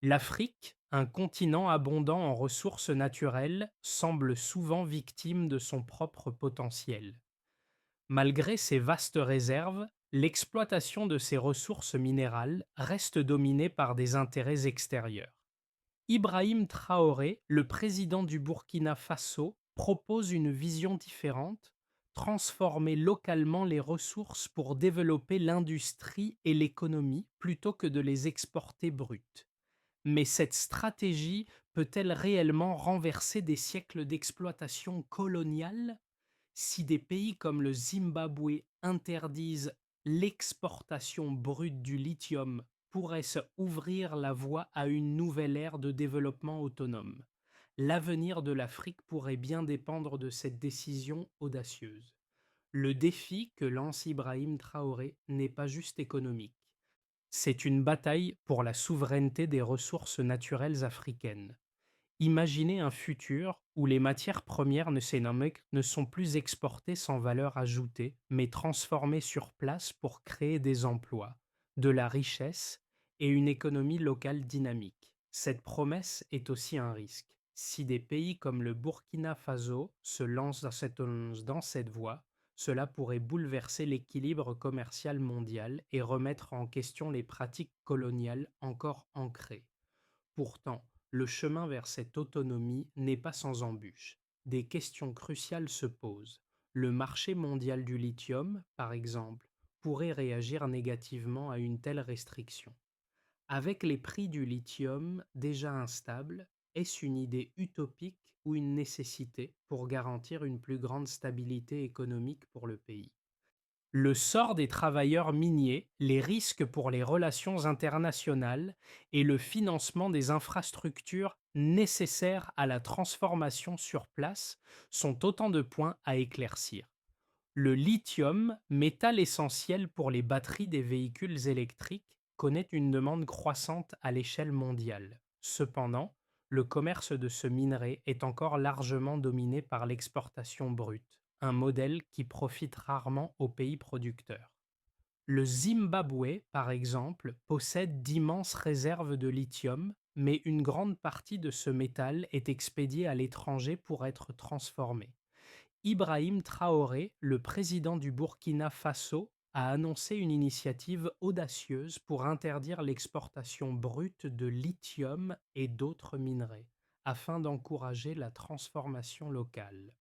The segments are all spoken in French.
L'Afrique, un continent abondant en ressources naturelles, semble souvent victime de son propre potentiel. Malgré ses vastes réserves, l'exploitation de ses ressources minérales reste dominée par des intérêts extérieurs. Ibrahim Traoré, le président du Burkina Faso, propose une vision différente: transformer localement les ressources pour développer l'industrie et l'économie plutôt que de les exporter brutes. Mais cette stratégie peut-elle réellement renverser des siècles d'exploitation coloniale? Si des pays comme le Zimbabwe interdisent l'exportation brute du lithium, pourrait-ce ouvrir la voie à une nouvelle ère de développement autonome? L'avenir de l'Afrique pourrait bien dépendre de cette décision audacieuse. Le défi que lance Ibrahim Traoré n'est pas juste économique. C'est une bataille pour la souveraineté des ressources naturelles africaines. Imaginez un futur où les matières premières ne sont plus exportées sans valeur ajoutée, mais transformées sur place pour créer des emplois, de la richesse et une économie locale dynamique. Cette promesse est aussi un risque. Si des pays comme le Burkina Faso se lancent dans cette voie, cela pourrait bouleverser l'équilibre commercial mondial et remettre en question les pratiques coloniales encore ancrées. Pourtant, le chemin vers cette autonomie n'est pas sans embûches. Des questions cruciales se posent. Le marché mondial du lithium, par exemple, pourrait réagir négativement à une telle restriction. Avec les prix du lithium déjà instables, est-ce une idée utopique ou une nécessité pour garantir une plus grande stabilité économique pour le pays? Le sort des travailleurs miniers, les risques pour les relations internationales et le financement des infrastructures nécessaires à la transformation sur place sont autant de points à éclaircir. Le lithium, métal essentiel pour les batteries des véhicules électriques, connaît une demande croissante à l'échelle mondiale. Cependant, le commerce de ce minerai est encore largement dominé par l'exportation brute, un modèle qui profite rarement aux pays producteurs. Le Zimbabwe, par exemple, possède d'immenses réserves de lithium, mais une grande partie de ce métal est expédiée à l'étranger pour être transformée. Ibrahim Traoré, le président du Burkina Faso, a annoncé une initiative audacieuse pour interdire l'exportation brute de lithium et d'autres minerais, afin d'encourager la transformation locale.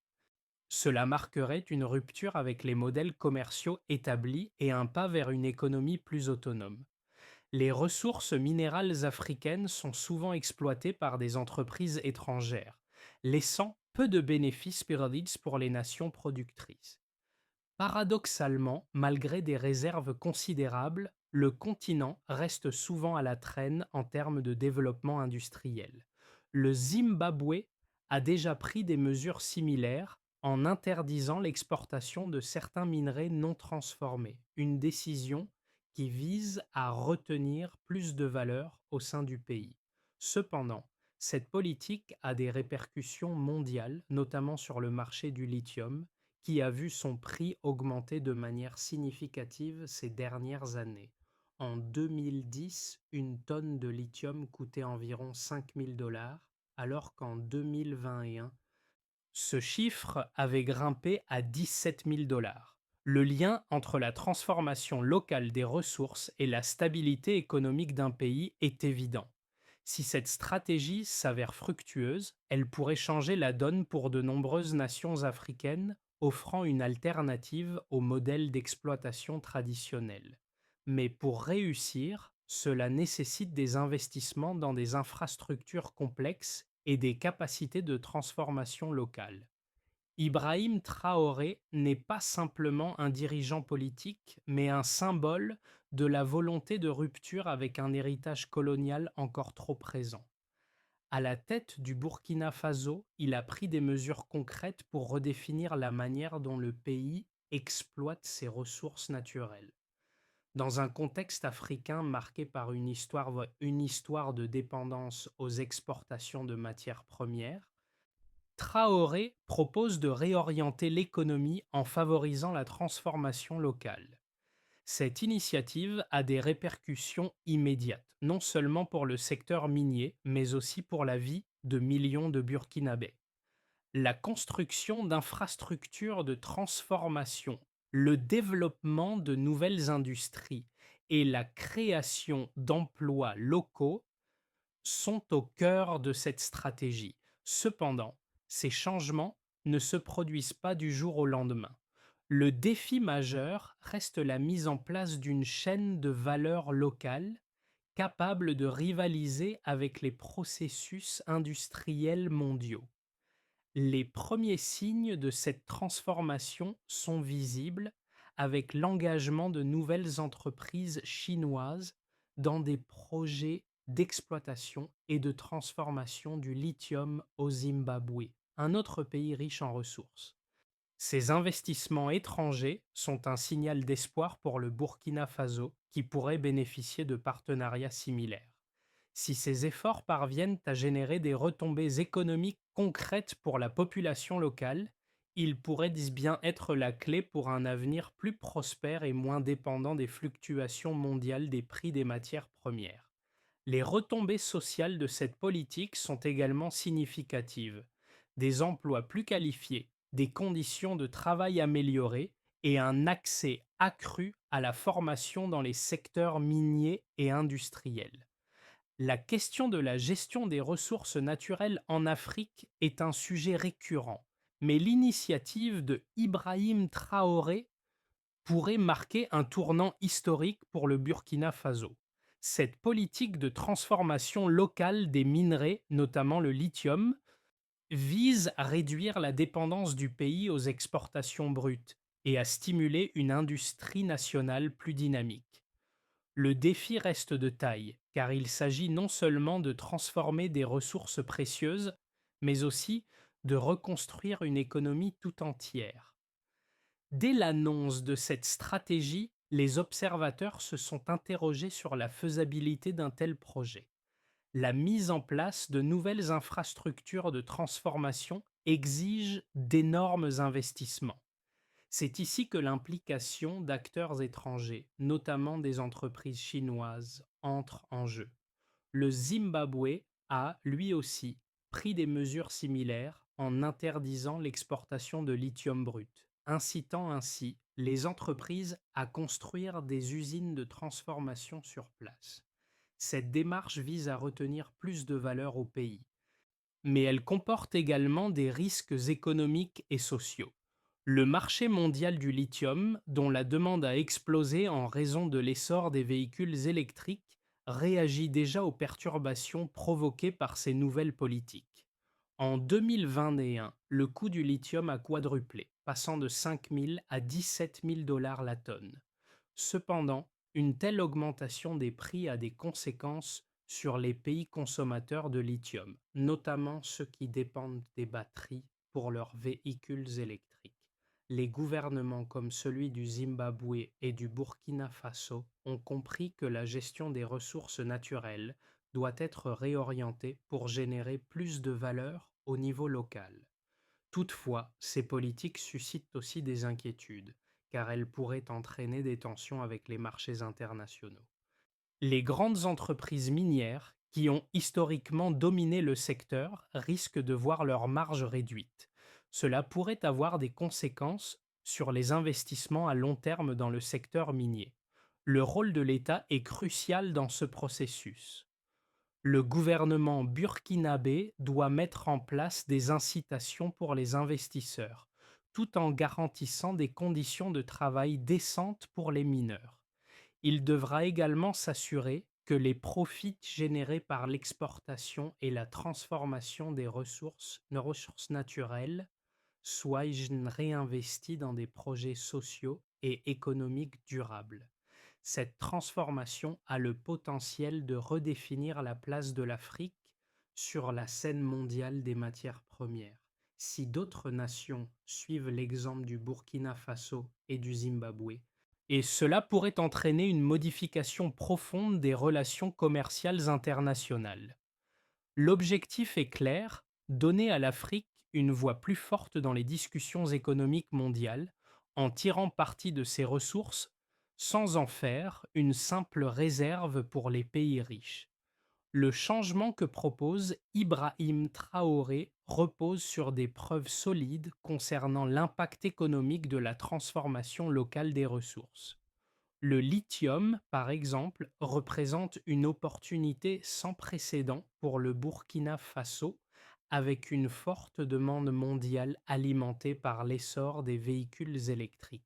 Cela marquerait une rupture avec les modèles commerciaux établis et un pas vers une économie plus autonome. Les ressources minérales africaines sont souvent exploitées par des entreprises étrangères, laissant peu de bénéfices periodiques pour les nations productrices. Paradoxalement, malgré des réserves considérables, le continent reste souvent à la traîne en termes de développement industriel. Le Zimbabwe a déjà pris des mesures similaires en interdisant l'exportation de certains minerais non transformés, une décision qui vise à retenir plus de valeur au sein du pays. Cependant, cette politique a des répercussions mondiales, notamment sur le marché du lithium, qui a vu son prix augmenter de manière significative ces dernières années. En 2010, une tonne de lithium coûtait environ 5 000 $, alors qu'en 2021, ce chiffre avait grimpé à 17 000 $. Le lien entre la transformation locale des ressources et la stabilité économique d'un pays est évident. Si cette stratégie s'avère fructueuse, elle pourrait changer la donne pour de nombreuses nations africaines, offrant une alternative au modèle d'exploitation traditionnel. Mais pour réussir, cela nécessite des investissements dans des infrastructures complexes et des capacités de transformation locales. Ibrahim Traoré n'est pas simplement un dirigeant politique, mais un symbole de la volonté de rupture avec un héritage colonial encore trop présent. À la tête du Burkina Faso, il a pris des mesures concrètes pour redéfinir la manière dont le pays exploite ses ressources naturelles. Dans un contexte africain marqué par une histoire de dépendance aux exportations de matières premières, Traoré propose de réorienter l'économie en favorisant la transformation locale. Cette initiative a des répercussions immédiates, non seulement pour le secteur minier, mais aussi pour la vie de millions de Burkinabés. La construction d'infrastructures de transformation, le développement de nouvelles industries et la création d'emplois locaux sont au cœur de cette stratégie. Cependant, ces changements ne se produisent pas du jour au lendemain. Le défi majeur reste la mise en place d'une chaîne de valeur locale capable de rivaliser avec les processus industriels mondiaux. Les premiers signes de cette transformation sont visibles avec l'engagement de nouvelles entreprises chinoises dans des projets d'exploitation et de transformation du lithium au Zimbabwe, un autre pays riche en ressources. Ces investissements étrangers sont un signal d'espoir pour le Burkina Faso qui pourrait bénéficier de partenariats similaires. Si ces efforts parviennent à générer des retombées économiques concrètes pour la population locale, ils pourraient bien être la clé pour un avenir plus prospère et moins dépendant des fluctuations mondiales des prix des matières premières. Les retombées sociales de cette politique sont également significatives. Des emplois plus qualifiés, des conditions de travail améliorées et un accès accru à la formation dans les secteurs miniers et industriels. La question de la gestion des ressources naturelles en Afrique est un sujet récurrent, mais l'initiative de Ibrahim Traoré pourrait marquer un tournant historique pour le Burkina Faso. Cette politique de transformation locale des minerais, notamment le lithium, vise à réduire la dépendance du pays aux exportations brutes et à stimuler une industrie nationale plus dynamique. Le défi reste de taille, car il s'agit non seulement de transformer des ressources précieuses, mais aussi de reconstruire une économie tout entière. Dès l'annonce de cette stratégie, les observateurs se sont interrogés sur la faisabilité d'un tel projet. La mise en place de nouvelles infrastructures de transformation exige d'énormes investissements. C'est ici que l'implication d'acteurs étrangers, notamment des entreprises chinoises, entre en jeu. Le Zimbabwe a, lui aussi, pris des mesures similaires en interdisant l'exportation de lithium brut, incitant ainsi les entreprises à construire des usines de transformation sur place. Cette démarche vise à retenir plus de valeur au pays, mais elle comporte également des risques économiques et sociaux. Le marché mondial du lithium, dont la demande a explosé en raison de l'essor des véhicules électriques, réagit déjà aux perturbations provoquées par ces nouvelles politiques. En 2021, le coût du lithium a quadruplé, passant de 5 000 à 17 000 dollars la tonne. Cependant, une telle augmentation des prix a des conséquences sur les pays consommateurs de lithium, notamment ceux qui dépendent des batteries pour leurs véhicules électriques. Les gouvernements comme celui du Zimbabwe et du Burkina Faso ont compris que la gestion des ressources naturelles doit être réorientée pour générer plus de valeur au niveau local. Toutefois, ces politiques suscitent aussi des inquiétudes, car elles pourraient entraîner des tensions avec les marchés internationaux. Les grandes entreprises minières, qui ont historiquement dominé le secteur, risquent de voir leurs marges réduites. Cela pourrait avoir des conséquences sur les investissements à long terme dans le secteur minier. Le rôle de l'État est crucial dans ce processus. Le gouvernement burkinabé doit mettre en place des incitations pour les investisseurs, tout en garantissant des conditions de travail décentes pour les mineurs. Il devra également s'assurer que les profits générés par l'exportation et la transformation des ressources naturelles soient réinvestis dans des projets sociaux et économiques durables. Cette transformation a le potentiel de redéfinir la place de l'Afrique sur la scène mondiale des matières premières. Si d'autres nations suivent l'exemple du Burkina Faso et du Zimbabwe, et cela pourrait entraîner une modification profonde des relations commerciales internationales. L'objectif est clair, donner à l'Afrique une voix plus forte dans les discussions économiques mondiales en tirant parti de ses ressources sans en faire une simple réserve pour les pays riches. Le changement que propose Ibrahim Traoré repose sur des preuves solides concernant l'impact économique de la transformation locale des ressources. Le lithium, par exemple, représente une opportunité sans précédent pour le Burkina Faso, avec une forte demande mondiale alimentée par l'essor des véhicules électriques.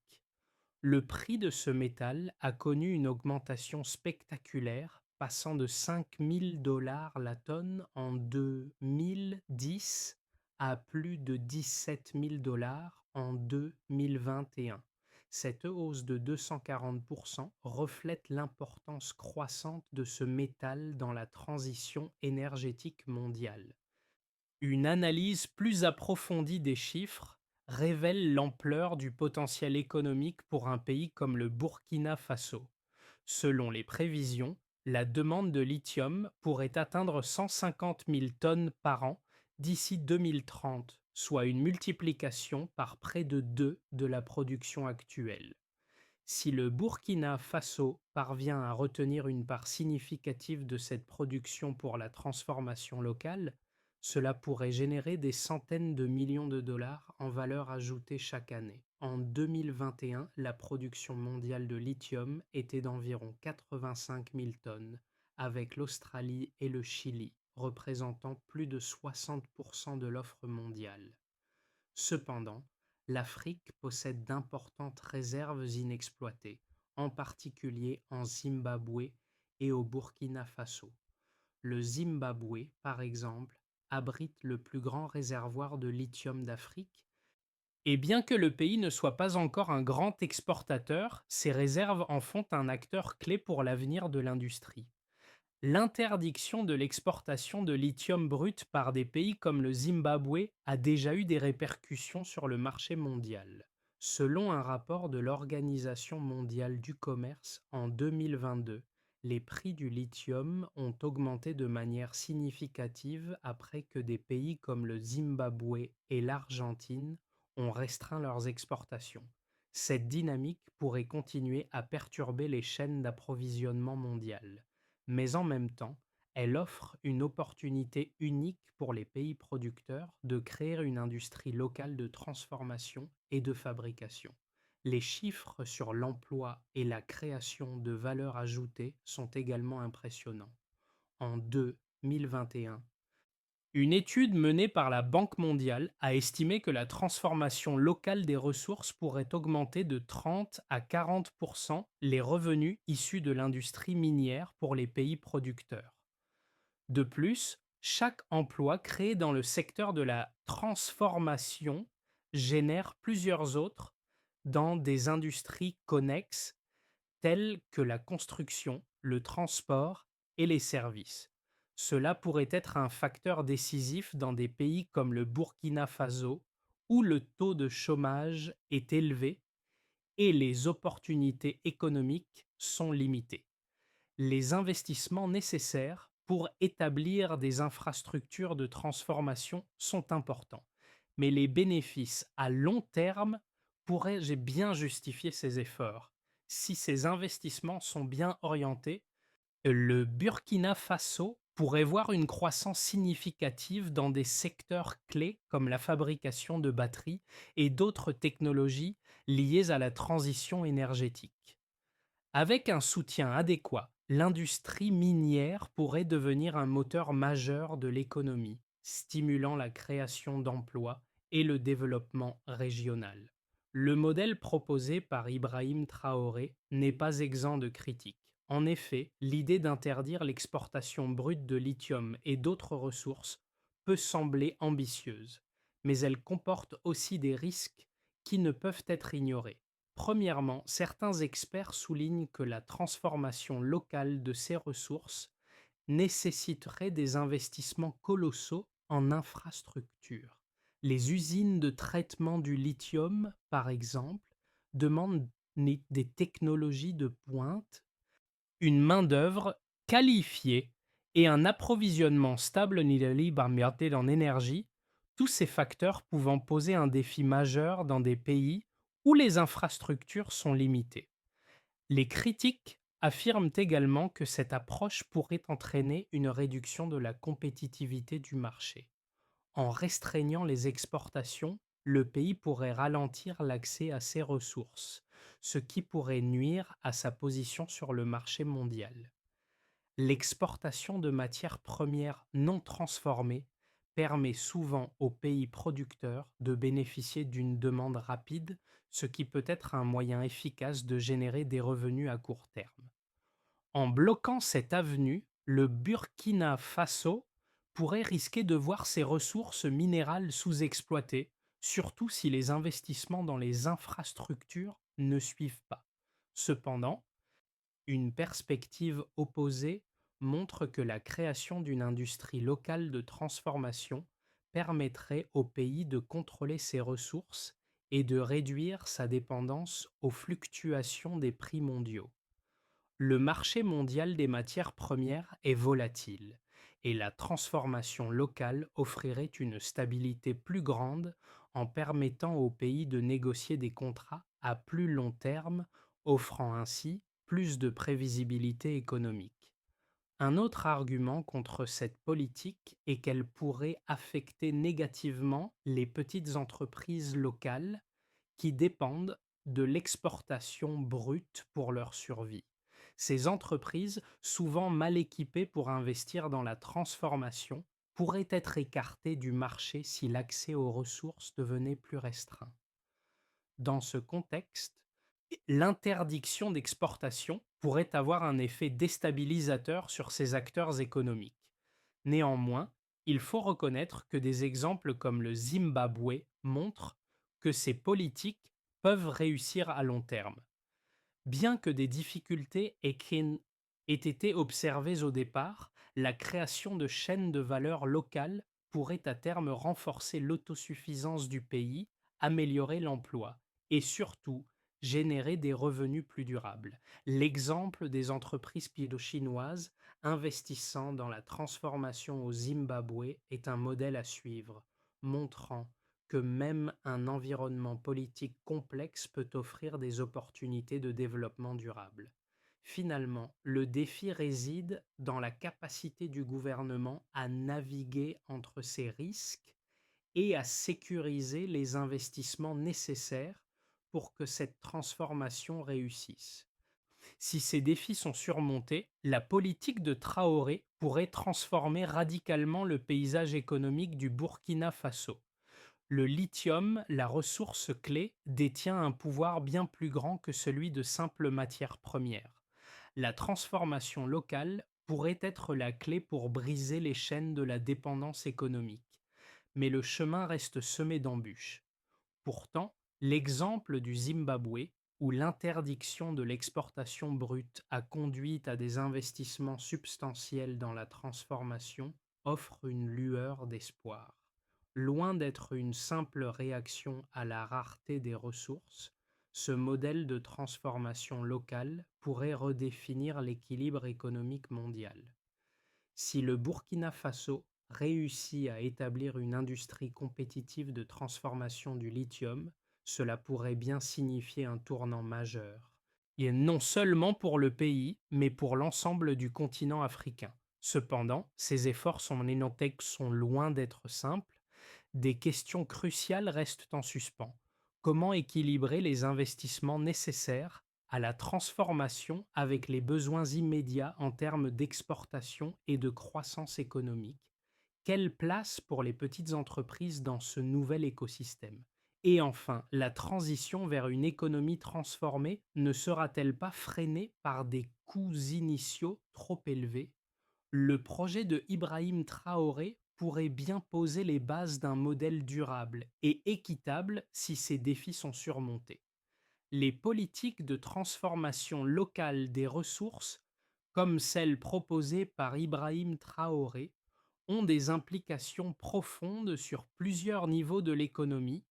Le prix de ce métal a connu une augmentation spectaculaire, passant de 5 000 $ la tonne en 2010 à plus de 17 000 $ en 2021. Cette hausse de 240% reflète l'importance croissante de ce métal dans la transition énergétique mondiale. Une analyse plus approfondie des chiffres révèle l'ampleur du potentiel économique pour un pays comme le Burkina Faso. Selon les prévisions, la demande de lithium pourrait atteindre 150 000 tonnes par an d'ici 2030, soit une multiplication par près de 2 de la production actuelle. Si le Burkina Faso parvient à retenir une part significative de cette production pour la transformation locale, cela pourrait générer des centaines de millions de dollars en valeur ajoutée chaque année. En 2021, la production mondiale de lithium était d'environ 85 000 tonnes, avec l'Australie et le Chili représentant plus de 60% de l'offre mondiale. Cependant, l'Afrique possède d'importantes réserves inexploitées, en particulier en Zimbabwe et au Burkina Faso. Le Zimbabwe, par exemple, abrite le plus grand réservoir de lithium d'Afrique, et bien que le pays ne soit pas encore un grand exportateur, ses réserves en font un acteur clé pour l'avenir de l'industrie. L'interdiction de l'exportation de lithium brut par des pays comme le Zimbabwe a déjà eu des répercussions sur le marché mondial. Selon un rapport de l'Organisation mondiale du commerce en 2022, les prix du lithium ont augmenté de manière significative après que des pays comme le Zimbabwe et l'Argentine ont restreint leurs exportations. Cette dynamique pourrait continuer à perturber les chaînes d'approvisionnement mondiales, mais en même temps, elle offre une opportunité unique pour les pays producteurs de créer une industrie locale de transformation et de fabrication. Les chiffres sur l'emploi et la création de valeur ajoutée sont également impressionnants. En 2021, une étude menée par la Banque mondiale a estimé que la transformation locale des ressources pourrait augmenter de 30 à 40% les revenus issus de l'industrie minière pour les pays producteurs. De plus, chaque emploi créé dans le secteur de la transformation génère plusieurs autres dans des industries connexes telles que la construction, le transport et les services. Cela pourrait être un facteur décisif dans des pays comme le Burkina Faso, où le taux de chômage est élevé et les opportunités économiques sont limitées. Les investissements nécessaires pour établir des infrastructures de transformation sont importants, mais les bénéfices à long terme pourraient bien justifier ces efforts. Si ces investissements sont bien orientés, le Burkina Faso pourrait voir une croissance significative dans des secteurs clés comme la fabrication de batteries et d'autres technologies liées à la transition énergétique. Avec un soutien adéquat, l'industrie minière pourrait devenir un moteur majeur de l'économie, stimulant la création d'emplois et le développement régional. Le modèle proposé par Ibrahim Traoré n'est pas exempt de critiques. En effet, l'idée d'interdire l'exportation brute de lithium et d'autres ressources peut sembler ambitieuse, mais elle comporte aussi des risques qui ne peuvent être ignorés. Premièrement, certains experts soulignent que la transformation locale de ces ressources nécessiterait des investissements colossaux en infrastructures. Les usines de traitement du lithium, par exemple, demandent des technologies de pointe, une main-d'œuvre qualifiée et un approvisionnement stable en énergie, tous ces facteurs pouvant poser un défi majeur dans des pays où les infrastructures sont limitées. Les critiques affirment également que cette approche pourrait entraîner une réduction de la compétitivité du marché. En restreignant les exportations, le pays pourrait ralentir l'accès à ses ressources, ce qui pourrait nuire à sa position sur le marché mondial. L'exportation de matières premières non transformées permet souvent aux pays producteurs de bénéficier d'une demande rapide, ce qui peut être un moyen efficace de générer des revenus à court terme. En bloquant cette avenue, le Burkina Faso pourrait risquer de voir ses ressources minérales sous-exploitées, surtout si les investissements dans les infrastructures ne suivent pas. Cependant, une perspective opposée montre que la création d'une industrie locale de transformation permettrait au pays de contrôler ses ressources et de réduire sa dépendance aux fluctuations des prix mondiaux. Le marché mondial des matières premières est volatile et la transformation locale offrirait une stabilité plus grande en permettant au pays de négocier des contrats à plus long terme, offrant ainsi plus de prévisibilité économique. Un autre argument contre cette politique est qu'elle pourrait affecter négativement les petites entreprises locales qui dépendent de l'exportation brute pour leur survie. Ces entreprises, souvent mal équipées pour investir dans la transformation, pourraient être écartées du marché si l'accès aux ressources devenait plus restreint. Dans ce contexte, l'interdiction d'exportation pourrait avoir un effet déstabilisateur sur ces acteurs économiques. Néanmoins, il faut reconnaître que des exemples comme le Zimbabwe montrent que ces politiques peuvent réussir à long terme. Bien que des difficultés aient été observées au départ, la création de chaînes de valeur locales pourrait à terme renforcer l'autosuffisance du pays, améliorer l'emploi et surtout générer des revenus plus durables. L'exemple des entreprises chinoises investissant dans la transformation au Zimbabwe est un modèle à suivre, montrant que même un environnement politique complexe peut offrir des opportunités de développement durable. Finalement, le défi réside dans la capacité du gouvernement à naviguer entre ces risques et à sécuriser les investissements nécessaires pour que cette transformation réussisse. Si ces défis sont surmontés, la politique de Traoré pourrait transformer radicalement le paysage économique du Burkina Faso. Le lithium, la ressource clé, détient un pouvoir bien plus grand que celui de simples matières premières. La transformation locale pourrait être la clé pour briser les chaînes de la dépendance économique. Mais le chemin reste semé d'embûches. Pourtant, l'exemple du Zimbabwe, où l'interdiction de l'exportation brute a conduit à des investissements substantiels dans la transformation, offre une lueur d'espoir. Loin d'être une simple réaction à la rareté des ressources, ce modèle de transformation locale pourrait redéfinir l'équilibre économique mondial. Si le Burkina Faso réussit à établir une industrie compétitive de transformation du lithium, cela pourrait bien signifier un tournant majeur. Et non seulement pour le pays, mais pour l'ensemble du continent africain. Cependant, ces efforts sont loin d'être simples. Des questions cruciales restent en suspens. Comment équilibrer les investissements nécessaires à la transformation avec les besoins immédiats en termes d'exportation et de croissance économique? Quelle place pour les petites entreprises dans ce nouvel écosystème? Et enfin, la transition vers une économie transformée ne sera-t-elle pas freinée par des coûts initiaux trop élevés? Le projet de Ibrahim Traoré pourrait bien poser les bases d'un modèle durable et équitable si ces défis sont surmontés. Les politiques de transformation locale des ressources, comme celles proposées par Ibrahim Traoré, ont des implications profondes sur plusieurs niveaux de l'économie,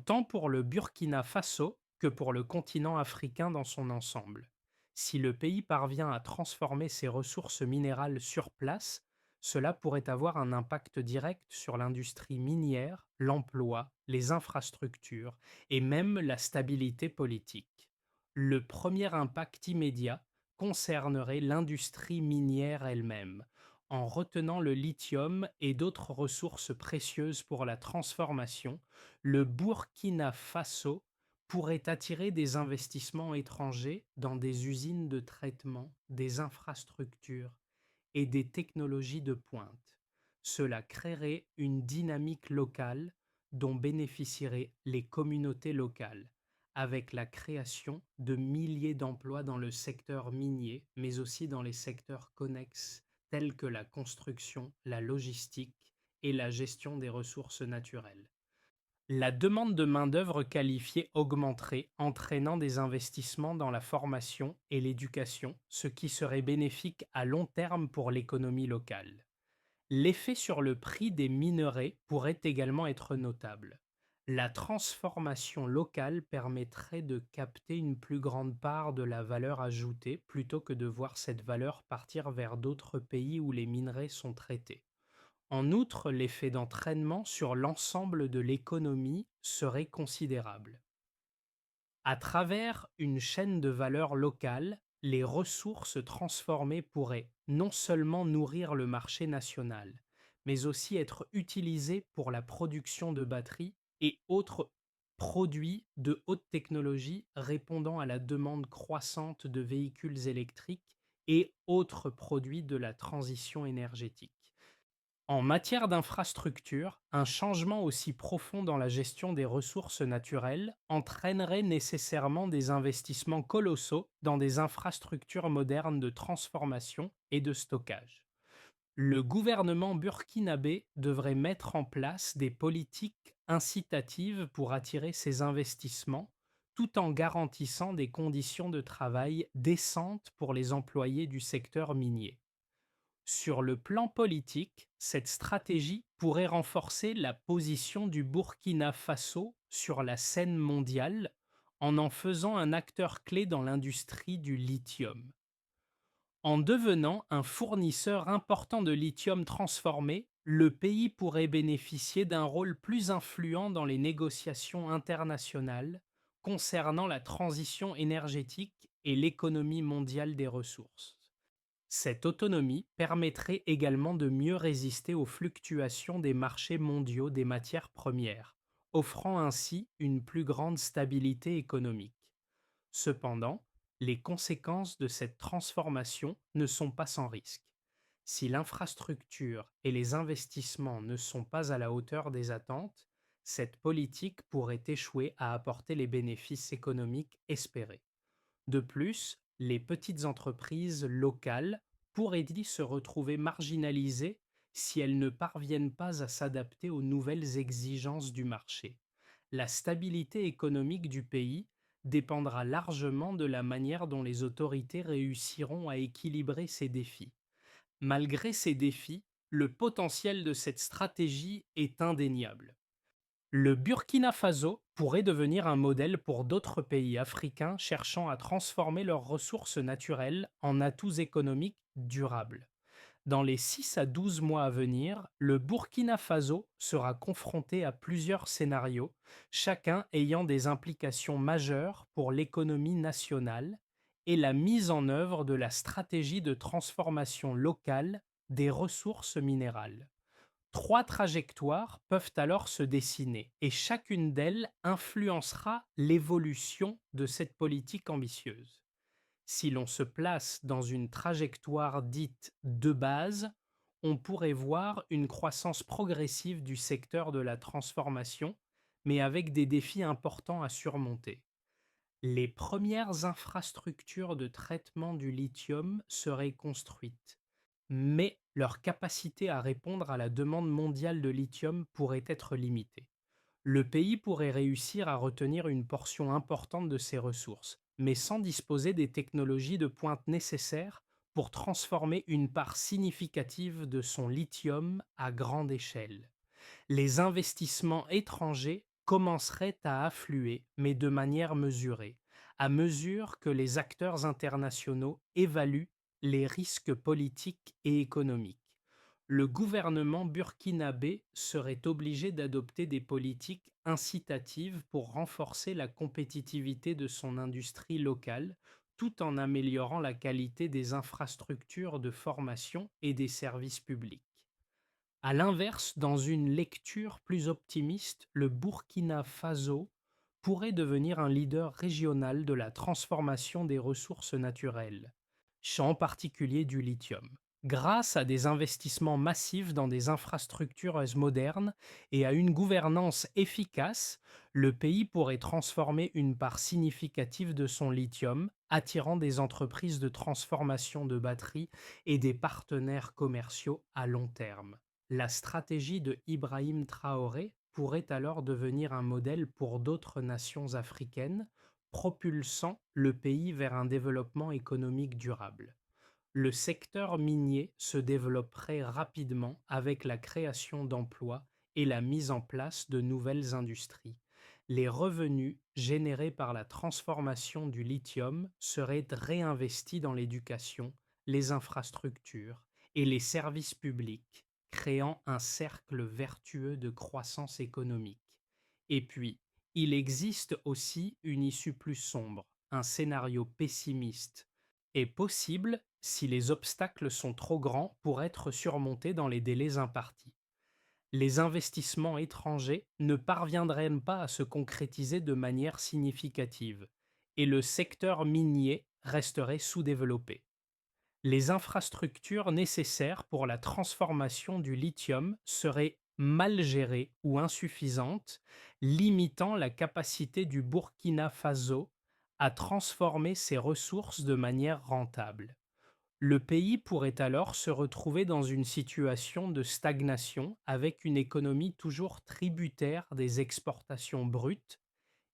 tant pour le Burkina Faso que pour le continent africain dans son ensemble. Si le pays parvient à transformer ses ressources minérales sur place, cela pourrait avoir un impact direct sur l'industrie minière, l'emploi, les infrastructures et même la stabilité politique. Le premier impact immédiat concernerait l'industrie minière elle-même, en retenant le lithium et d'autres ressources précieuses pour la transformation. Le Burkina Faso pourrait attirer des investissements étrangers dans des usines de traitement, des infrastructures et des technologies de pointe. Cela créerait une dynamique locale dont bénéficieraient les communautés locales, avec la création de milliers d'emplois dans le secteur minier, mais aussi dans les secteurs connexes tels que la construction, la logistique et la gestion des ressources naturelles. La demande de main-d'œuvre qualifiée augmenterait, entraînant des investissements dans la formation et l'éducation, ce qui serait bénéfique à long terme pour l'économie locale. L'effet sur le prix des minerais pourrait également être notable. La transformation locale permettrait de capter une plus grande part de la valeur ajoutée plutôt que de voir cette valeur partir vers d'autres pays où les minerais sont traités. En outre, l'effet d'entraînement sur l'ensemble de l'économie serait considérable. À travers une chaîne de valeur locale, les ressources transformées pourraient non seulement nourrir le marché national, mais aussi être utilisées pour la production de batteries et autres produits de haute technologie répondant à la demande croissante de véhicules électriques et autres produits de la transition énergétique. En matière d'infrastructure, un changement aussi profond dans la gestion des ressources naturelles entraînerait nécessairement des investissements colossaux dans des infrastructures modernes de transformation et de stockage. Le gouvernement burkinabé devrait mettre en place des politiques incitatives pour attirer ces investissements, tout en garantissant des conditions de travail décentes pour les employés du secteur minier. Sur le plan politique, cette stratégie pourrait renforcer la position du Burkina Faso sur la scène mondiale en faisant un acteur clé dans l'industrie du lithium. En devenant un fournisseur important de lithium transformé, le pays pourrait bénéficier d'un rôle plus influent dans les négociations internationales concernant la transition énergétique et l'économie mondiale des ressources. Cette autonomie permettrait également de mieux résister aux fluctuations des marchés mondiaux des matières premières, offrant ainsi une plus grande stabilité économique. Cependant, les conséquences de cette transformation ne sont pas sans risque. Si l'infrastructure et les investissements ne sont pas à la hauteur des attentes, cette politique pourrait échouer à apporter les bénéfices économiques espérés. De plus, les petites entreprises locales pourraient-ils se retrouver marginalisées si elles ne parviennent pas à s'adapter aux nouvelles exigences du marché. La stabilité économique du pays dépendra largement de la manière dont les autorités réussiront à équilibrer ces défis. Malgré ces défis, le potentiel de cette stratégie est indéniable. Le Burkina Faso pourrait devenir un modèle pour d'autres pays africains cherchant à transformer leurs ressources naturelles en atouts économiques durables. Dans les 6 à 12 mois à venir, le Burkina Faso sera confronté à plusieurs scénarios, chacun ayant des implications majeures pour l'économie nationale et la mise en œuvre de la stratégie de transformation locale des ressources minérales. Trois trajectoires peuvent alors se dessiner et chacune d'elles influencera l'évolution de cette politique ambitieuse. Si l'on se place dans une trajectoire dite de base, on pourrait voir une croissance progressive du secteur de la transformation, mais avec des défis importants à surmonter. Les premières infrastructures de traitement du lithium seraient construites, mais leur capacité à répondre à la demande mondiale de lithium pourrait être limitée. Le pays pourrait réussir à retenir une portion importante de ses ressources, mais sans disposer des technologies de pointe nécessaires pour transformer une part significative de son lithium à grande échelle. Les investissements étrangers commenceraient à affluer, mais de manière mesurée, à mesure que les acteurs internationaux évaluent les risques politiques et économiques. Le gouvernement burkinabé serait obligé d'adopter des politiques incitatives pour renforcer la compétitivité de son industrie locale, tout en améliorant la qualité des infrastructures de formation et des services publics. À l'inverse, dans une lecture plus optimiste, le Burkina Faso pourrait devenir un leader régional de la transformation des ressources naturelles, en particulier du lithium. Grâce à des investissements massifs dans des infrastructures modernes et à une gouvernance efficace, le pays pourrait transformer une part significative de son lithium, attirant des entreprises de transformation de batteries et des partenaires commerciaux à long terme. La stratégie de Ibrahim Traoré pourrait alors devenir un modèle pour d'autres nations africaines, propulsant le pays vers un développement économique durable. Le secteur minier se développerait rapidement avec la création d'emplois et la mise en place de nouvelles industries. Les revenus générés par la transformation du lithium seraient réinvestis dans l'éducation, les infrastructures et les services publics, créant un cercle vertueux de croissance économique. Et puis, il existe aussi une issue plus sombre, un scénario pessimiste est possible si les obstacles sont trop grands pour être surmontés dans les délais impartis. Les investissements étrangers ne parviendraient pas à se concrétiser de manière significative et le secteur minier resterait sous-développé. Les infrastructures nécessaires pour la transformation du lithium seraient mal gérées ou insuffisantes, limitant la capacité du Burkina Faso à transformer ses ressources de manière rentable. Le pays pourrait alors se retrouver dans une situation de stagnation avec une économie toujours tributaire des exportations brutes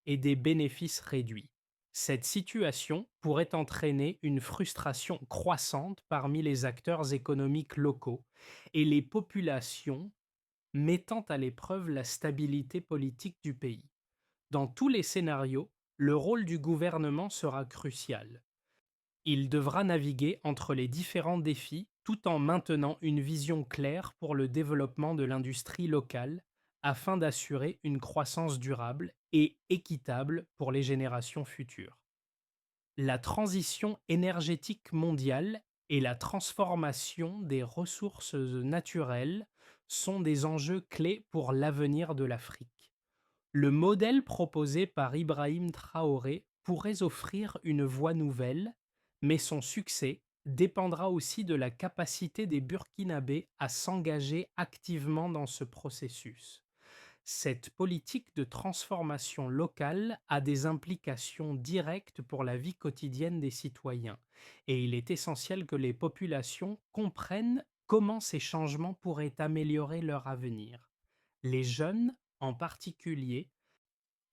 et des bénéfices réduits. Cette situation pourrait entraîner une frustration croissante parmi les acteurs économiques locaux et les populations, mettant à l'épreuve la stabilité politique du pays. Dans tous les scénarios, le rôle du gouvernement sera crucial. Il devra naviguer entre les différents défis tout en maintenant une vision claire pour le développement de l'industrie locale afin d'assurer une croissance durable et équitable pour les générations futures. La transition énergétique mondiale et la transformation des ressources naturelles sont des enjeux clés pour l'avenir de l'Afrique. Le modèle proposé par Ibrahim Traoré pourrait offrir une voie nouvelle, mais son succès dépendra aussi de la capacité des Burkinabés à s'engager activement dans ce processus. Cette politique de transformation locale a des implications directes pour la vie quotidienne des citoyens, et il est essentiel que les populations comprennent comment ces changements pourraient améliorer leur avenir. Les jeunes, en particulier,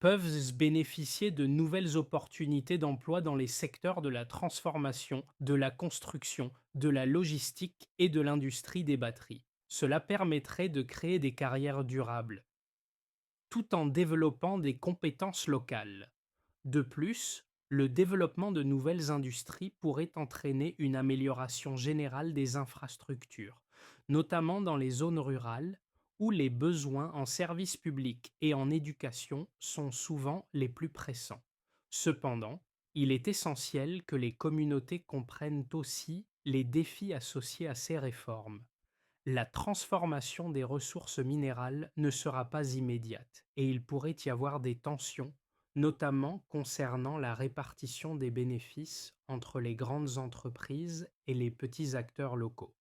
peuvent bénéficier de nouvelles opportunités d'emploi dans les secteurs de la transformation, de la construction, de la logistique et de l'industrie des batteries. Cela permettrait de créer des carrières durables, tout en développant des compétences locales. De plus, le développement de nouvelles industries pourrait entraîner une amélioration générale des infrastructures, notamment dans les zones rurales où les besoins en services publics et en éducation sont souvent les plus pressants. Cependant, il est essentiel que les communautés comprennent aussi les défis associés à ces réformes. La transformation des ressources minérales ne sera pas immédiate et il pourrait y avoir des tensions, notamment concernant la répartition des bénéfices entre les grandes entreprises et les petits acteurs locaux.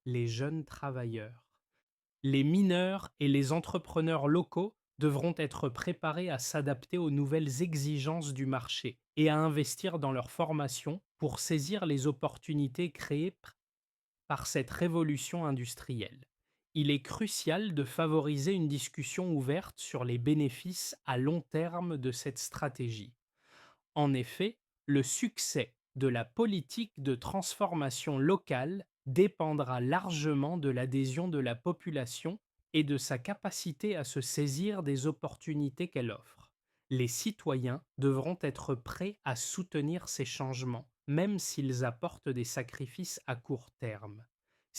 Les jeunes travailleurs. Les mineurs et les entrepreneurs locaux devront être préparés à s'adapter aux nouvelles exigences du marché et à investir dans leur formation pour saisir les opportunités créées par cette révolution industrielle. Il est crucial de favoriser une discussion ouverte sur les bénéfices à long terme de cette stratégie. En effet, le succès de la politique de transformation locale dépendra largement de l'adhésion de la population et de sa capacité à se saisir des opportunités qu'elle offre. Les citoyens devront être prêts à soutenir ces changements, même s'ils apportent des sacrifices à court terme.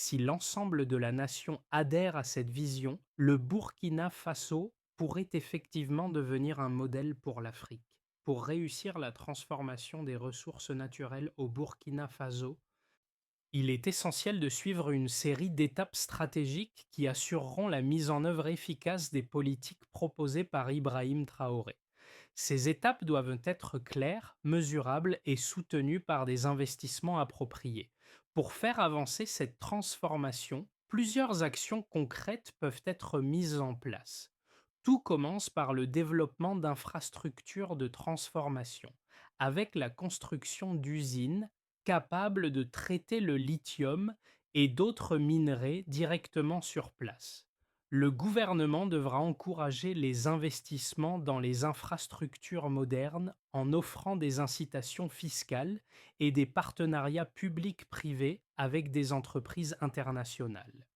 Si l'ensemble de la nation adhère à cette vision, le Burkina Faso pourrait effectivement devenir un modèle pour l'Afrique. Pour réussir la transformation des ressources naturelles au Burkina Faso, il est essentiel de suivre une série d'étapes stratégiques qui assureront la mise en œuvre efficace des politiques proposées par Ibrahim Traoré. Ces étapes doivent être claires, mesurables et soutenues par des investissements appropriés. Pour faire avancer cette transformation, plusieurs actions concrètes peuvent être mises en place. Tout commence par le développement d'infrastructures de transformation, avec la construction d'usines capables de traiter le lithium et d'autres minerais directement sur place. Le gouvernement devra encourager les investissements dans les infrastructures modernes en offrant des incitations fiscales et des partenariats publics-privés avec des entreprises internationales.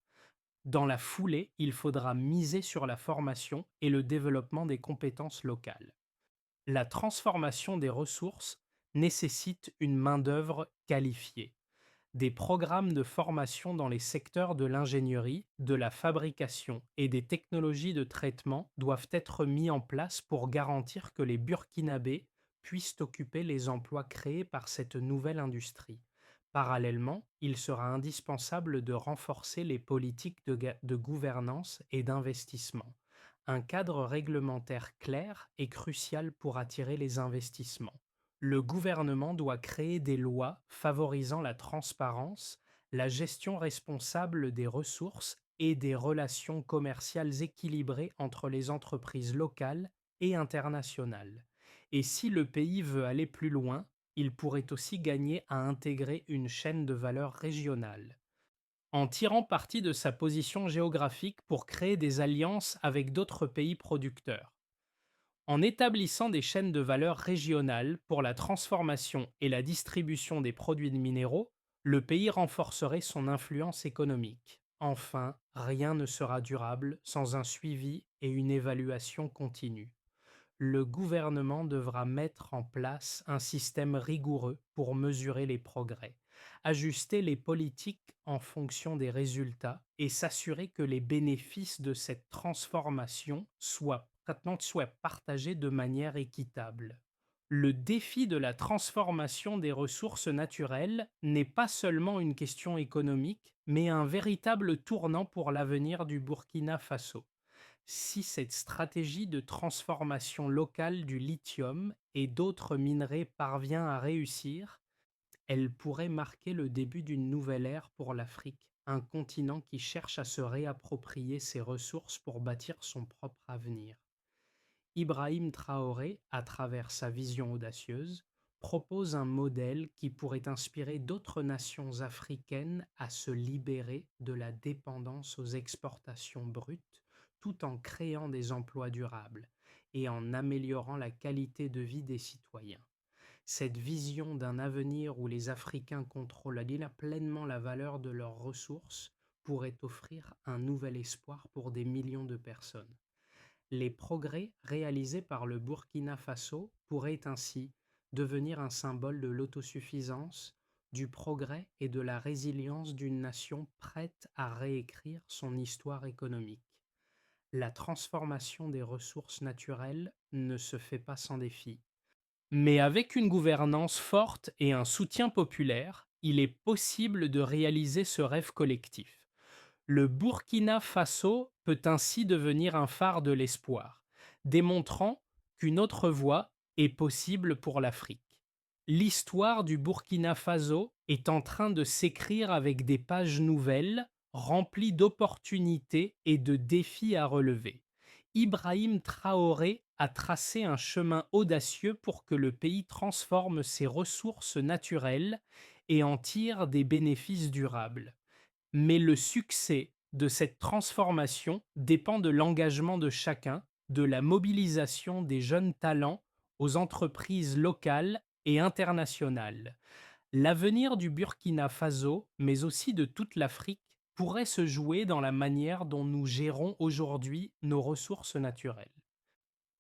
Dans la foulée, il faudra miser sur la formation et le développement des compétences locales. La transformation des ressources nécessite une main-d'œuvre qualifiée. Des programmes de formation dans les secteurs de l'ingénierie, de la fabrication et des technologies de traitement doivent être mis en place pour garantir que les Burkinabés puissent occuper les emplois créés par cette nouvelle industrie. Parallèlement, il sera indispensable de renforcer les politiques de gouvernance et d'investissement. Un cadre réglementaire clair est crucial pour attirer les investissements. Le gouvernement doit créer des lois favorisant la transparence, la gestion responsable des ressources et des relations commerciales équilibrées entre les entreprises locales et internationales. Et si le pays veut aller plus loin, il pourrait aussi gagner à intégrer une chaîne de valeur régionale, en tirant parti de sa position géographique pour créer des alliances avec d'autres pays producteurs. En établissant des chaînes de valeur régionales pour la transformation et la distribution des produits minéraux, le pays renforcerait son influence économique. Enfin, rien ne sera durable sans un suivi et une évaluation continue. Le gouvernement devra mettre en place un système rigoureux pour mesurer les progrès, ajuster les politiques en fonction des résultats et s'assurer que les bénéfices de cette transformation soient partagés de manière équitable. Le défi de la transformation des ressources naturelles n'est pas seulement une question économique, mais un véritable tournant pour l'avenir du Burkina Faso. Si cette stratégie de transformation locale du lithium et d'autres minerais parvient à réussir, elle pourrait marquer le début d'une nouvelle ère pour l'Afrique, un continent qui cherche à se réapproprier ses ressources pour bâtir son propre avenir. Ibrahim Traoré, à travers sa vision audacieuse, propose un modèle qui pourrait inspirer d'autres nations africaines à se libérer de la dépendance aux exportations brutes, tout en créant des emplois durables et en améliorant la qualité de vie des citoyens. Cette vision d'un avenir où les Africains contrôlent pleinement la valeur de leurs ressources pourrait offrir un nouvel espoir pour des millions de personnes. Les progrès réalisés par le Burkina Faso pourraient ainsi devenir un symbole de l'autosuffisance, du progrès et de la résilience d'une nation prête à réécrire son histoire économique. La transformation des ressources naturelles ne se fait pas sans défi. Mais avec une gouvernance forte et un soutien populaire, il est possible de réaliser ce rêve collectif. Le Burkina Faso peut ainsi devenir un phare de l'espoir, démontrant qu'une autre voie est possible pour l'Afrique. L'histoire du Burkina Faso est en train de s'écrire avec des pages nouvelles, remplies d'opportunités et de défis à relever. Ibrahim Traoré a tracé un chemin audacieux pour que le pays transforme ses ressources naturelles et en tire des bénéfices durables. Mais le succès de cette transformation dépend de l'engagement de chacun, de la mobilisation des jeunes talents aux entreprises locales et internationales. L'avenir du Burkina Faso, mais aussi de toute l'Afrique, pourrait se jouer dans la manière dont nous gérons aujourd'hui nos ressources naturelles.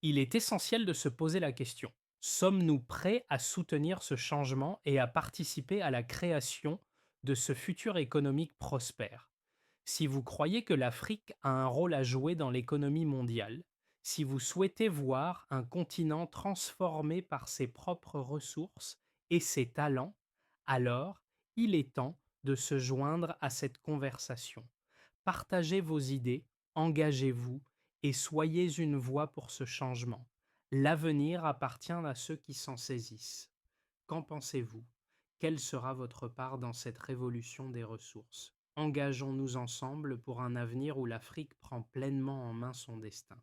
Il est essentiel de se poser la question: sommes-nous prêts à soutenir ce changement et à participer à la création de ce futur économique prospère. Si vous croyez que l'Afrique a un rôle à jouer dans l'économie mondiale, si vous souhaitez voir un continent transformé par ses propres ressources et ses talents, alors il est temps de se joindre à cette conversation. Partagez vos idées, engagez-vous et soyez une voix pour ce changement. L'avenir appartient à ceux qui s'en saisissent. Qu'en pensez-vous? Quelle sera votre part dans cette révolution des ressources? Engageons-nous ensemble pour un avenir où l'Afrique prend pleinement en main son destin.